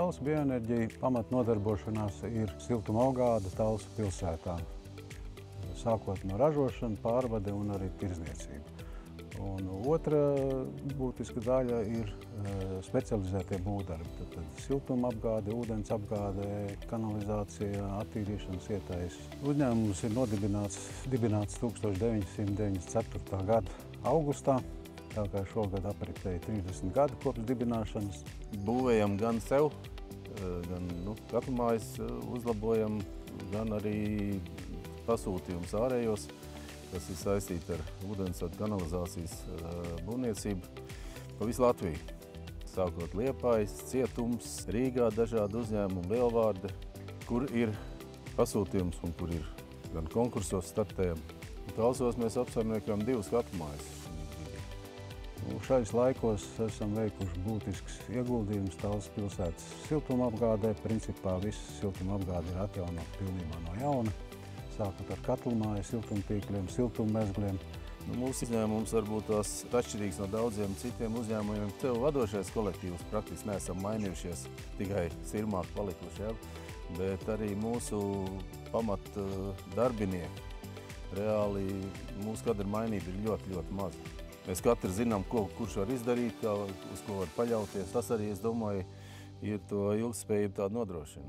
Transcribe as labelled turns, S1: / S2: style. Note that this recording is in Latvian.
S1: Talsu bioenerģija pamatnodarbošanās ir siltumapgāde Talsu pilsētā. Sākot no ražošana, pārvade un arī tirdzniecība. Un otra būtiska daļa ir specializētie būvdarbi. Tad siltumapgāde, ūdens apgāde, kanalizācija, attīrīšanas ietaises. Uzņēmums ir dibināts 1994. gada augustā. Tā kā šogad apritēja 30 gadi kopš dibināšanas.
S2: Būvējam gan sev, gan katlamājas uzlabojam, gan arī pasūtījums ārējos, kas ir saistīti ar ūdensvadu kanalizācijas būvniecību pa visu Latviju. Sākot Liepājas, Cietums, Rīgā dažādi uzņēmumi, Lielvārde, kur ir pasūtījums un kur ir gan konkursos startējam. Talsos mēs apsaimniekojam 2 katlamājas.
S1: Šais laikos esam veikuši būtisks ieguldījums Talsu pilsētas siltumapgādē. Principā viss siltumapgāde ir atjaunota pilnībā no jauna. Sākot ar katlamāju, siltumtīkliem, siltummezgliem.
S2: Mūsu uzņēmums varbūt tās atšķirīgs no daudziem citiem uzņēmumiem. Tev vadošais kolektīvs praktiski neesam mainījušies, tikai sirmāk palikuši, ja? Bet arī mūsu pamat darbinieki. Reāli mūsu kadra mainība ir ļoti, ļoti maza. Mēs katrs zinām, kurš var izdarīt, uz ko var paļauties. Tas arī, es domāju, ir to ilgspējību tādu nodrošina.